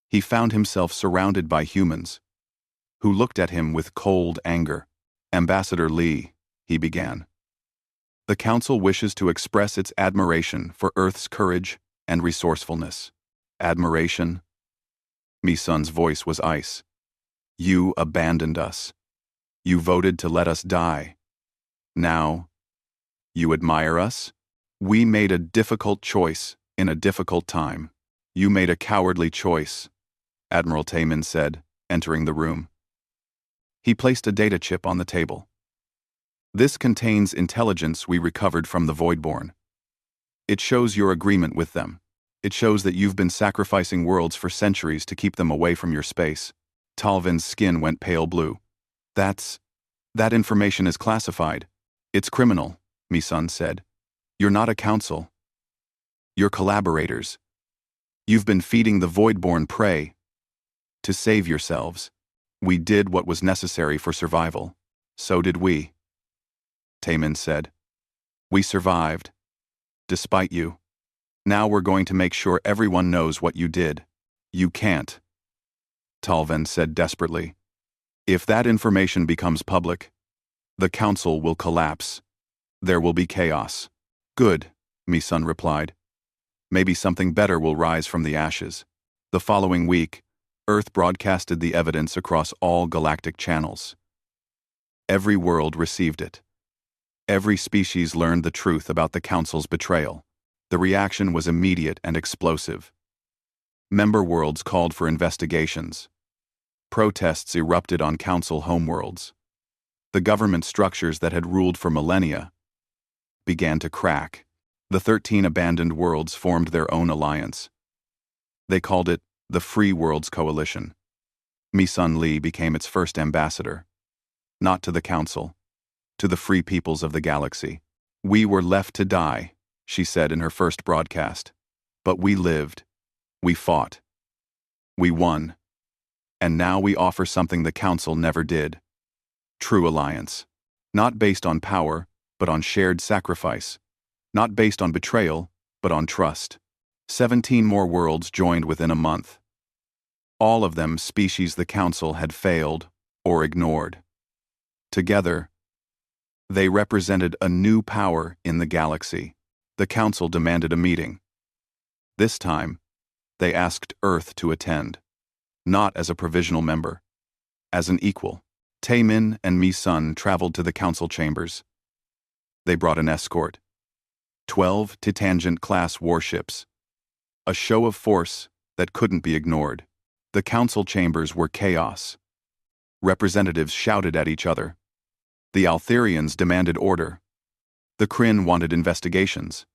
he found himself surrounded by humans, who looked at him with cold anger. Ambassador Lee, he began. The Council wishes to express its admiration for Earth's courage and resourcefulness. Admiration? Mi-sun's voice was ice. You abandoned us. You voted to let us die. Now, you admire us? We made a difficult choice in a difficult time. You made a cowardly choice, Admiral Taemin said, entering the room. He placed a data chip on the table. This contains intelligence we recovered from the Voidborn. It shows your agreement with them. It shows that you've been sacrificing worlds for centuries to keep them away from your space. Tal Ven's skin went pale blue. That information is classified. It's criminal, Mi-sun said. You're not a council. You're collaborators. You've been feeding the Voidborn prey. To save yourselves. We did what was necessary for survival. So did we. Taemin said. We survived. Despite you. Now we're going to make sure everyone knows what you did. You can't. Tal Ven said desperately. If that information becomes public, the Council will collapse. There will be chaos. Good, Mi-sun replied. Maybe something better will rise from the ashes. The following week, Earth broadcasted the evidence across all galactic channels. Every world received it. Every species learned the truth about the Council's betrayal. The reaction was immediate and explosive. Member worlds called for investigations. Protests erupted on Council homeworlds. The government structures that had ruled for millennia began to crack. The 13 abandoned worlds formed their own alliance. They called it the Free Worlds Coalition. Mi-sun Lee became its first ambassador. Not to the Council, to the free peoples of the galaxy. "We were left to die," she said in her first broadcast. "But we lived. We fought. We won. And now we offer something the Council never did. True alliance. Not based on power, but on shared sacrifice. Not based on betrayal, but on trust." 17 more worlds joined within a month. All of them species the Council had failed or ignored. Together, they represented a new power in the galaxy. The Council demanded a meeting. This time, they asked Earth to attend. Not as a provisional member, as an equal. Taemin and Mi-sun traveled to the Council chambers. They brought an escort. 12 Titangent-class warships. A show of force that couldn't be ignored. The Council chambers were chaos. Representatives shouted at each other. The Altherians demanded order. The Kryn wanted investigations.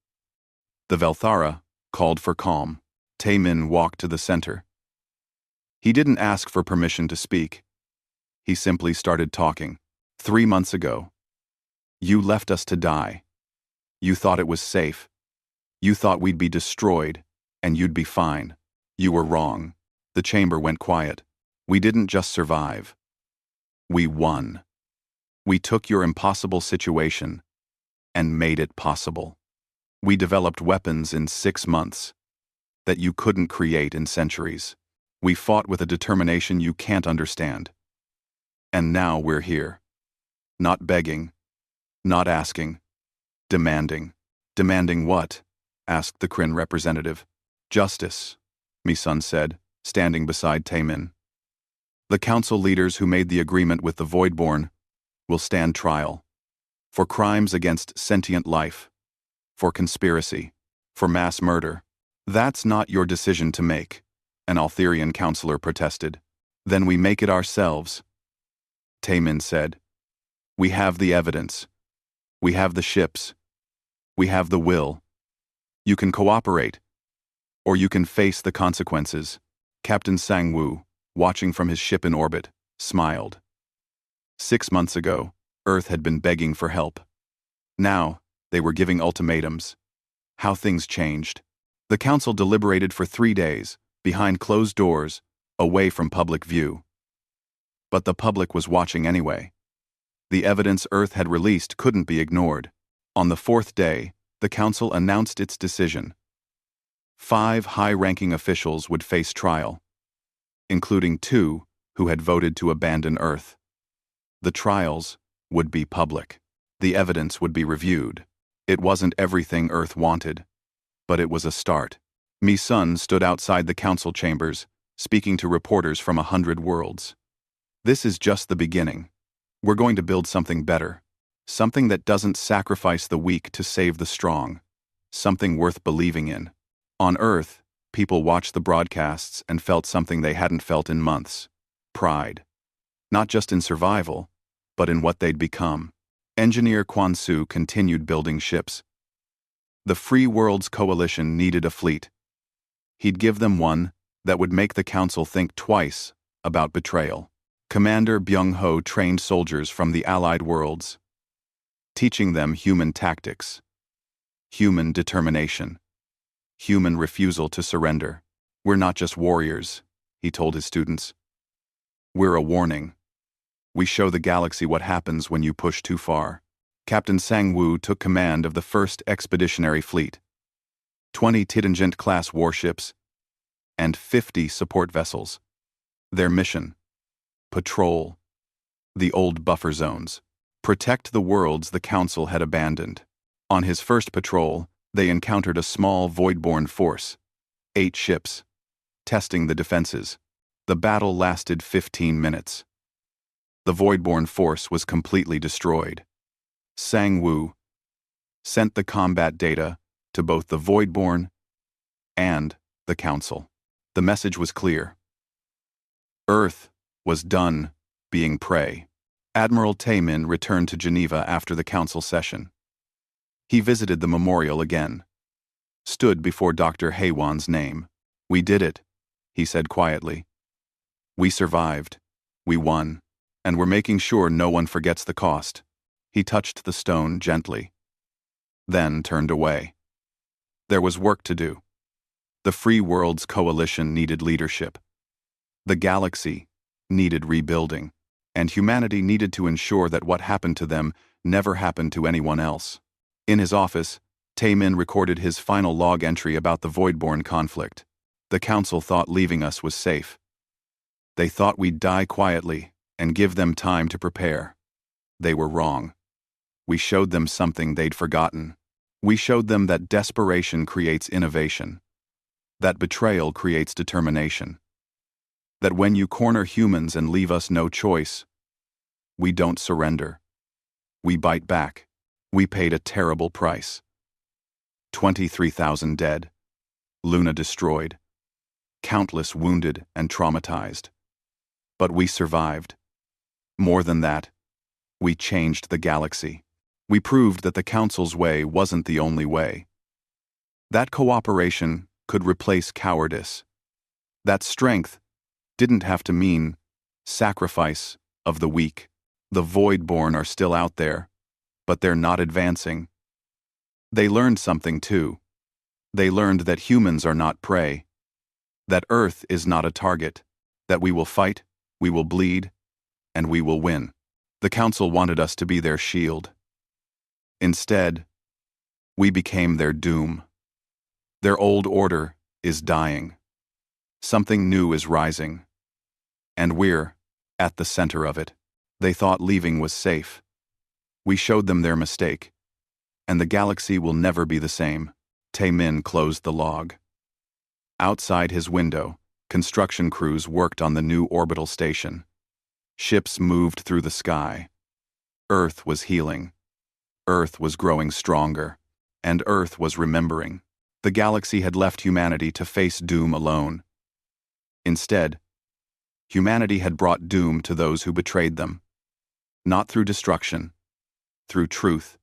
The Velthara called for calm. Taemin walked to the center. He didn't ask for permission to speak. He simply started talking. 3 months ago, you left us to die. You thought it was safe. You thought we'd be destroyed, and you'd be fine. You were wrong. The chamber went quiet. We didn't just survive. We won. We took your impossible situation and made it possible. We developed weapons in 6 months that you couldn't create in centuries. We fought with a determination you can't understand. And now we're here. Not begging, not asking, demanding. "Demanding what?" asked the Kryn representative. "Justice," Mi-sun said, standing beside Taemin. "The Council leaders who made the agreement with the Voidborn will stand trial. For crimes against sentient life. For conspiracy. For mass murder." "That's not your decision to make," an Altherian counselor protested. "Then we make it ourselves," Taemin said. "We have the evidence. We have the ships. We have the will. You can cooperate, or you can face the consequences." Captain Sang-woo, watching from his ship in orbit, smiled. 6 months ago, Earth had been begging for help. Now, they were giving ultimatums. How things changed. The Council deliberated for 3 days, behind closed doors, away from public view. But the public was watching anyway. The evidence Earth had released couldn't be ignored. On the 4th day, the Council announced its decision. 5 high-ranking officials would face trial, including 2 who had voted to abandon Earth. The trials would be public. The evidence would be reviewed. It wasn't everything Earth wanted, but it was a start. Mi-sun stood outside the Council chambers, speaking to reporters from 100 worlds. "This is just the beginning. We're going to build something better. Something that doesn't sacrifice the weak to save the strong. Something worth believing in." On Earth, people watched the broadcasts and felt something they hadn't felt in months. Pride. Not just in survival, but in what they'd become. Engineer Kwon-soo continued building ships. The Free Worlds Coalition needed a fleet. He'd give them one that would make the Council think twice about betrayal. Commander Byung-ho trained soldiers from the Allied worlds, teaching them human tactics, human determination, human refusal to surrender. "We're not just warriors," he told his students. "We're a warning. We show the galaxy what happens when you push too far." Captain Sang-woo took command of the 1st Expeditionary Fleet, 20 Titangent-class warships, and 50 support vessels. Their mission: patrol the old buffer zones, protect the worlds the Council had abandoned. On his first patrol, they encountered a small Voidborn force, 8 ships, testing the defenses. The battle lasted 15 minutes. The Voidborn force was completely destroyed. Sang Wu sent the combat data to both the Voidborn and the Council. The message was clear. Earth was done being prey. Admiral Taemin returned to Geneva after the Council session. He visited the memorial again, stood before Dr. Haywan's name. "We did it," he said quietly. "We survived. We won. And we're making sure no one forgets the cost." He touched the stone gently, then turned away. There was work to do. The Free Worlds Coalition needed leadership. The galaxy needed rebuilding, and humanity needed to ensure that what happened to them never happened to anyone else. In his office, Taemin recorded his final log entry about the Voidborn conflict. "The Council thought leaving us was safe. They thought we'd die quietly and give them time to prepare. They were wrong. We showed them something they'd forgotten. We showed them that desperation creates innovation, that betrayal creates determination, that when you corner humans and leave us no choice, we don't surrender. We bite back. We paid a terrible price. 23,000 dead, Luna destroyed, countless wounded and traumatized. But we survived. More than that, we changed the galaxy. We proved that the Council's way wasn't the only way. That cooperation could replace cowardice. That strength didn't have to mean sacrifice of the weak. The Voidborn are still out there, but they're not advancing. They learned something too. They learned that humans are not prey, that Earth is not a target, that we will fight, we will bleed, and we will win. The Council wanted us to be their shield. Instead, we became their doom. Their old order is dying. Something new is rising. And we're at the center of it. They thought leaving was safe. We showed them their mistake, and the galaxy will never be the same. Taemin closed the log. Outside his window, construction crews worked on the new orbital station. Ships moved through the sky. Earth was healing. Earth was growing stronger. And Earth was remembering. The galaxy had left humanity to face doom alone. Instead, humanity had brought doom to those who betrayed them. Not through destruction, through truth,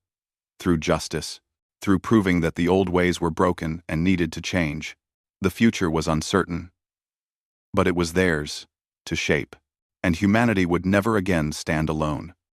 through justice, through proving that the old ways were broken and needed to change. The future was uncertain, but it was theirs to shape, and humanity would never again stand alone.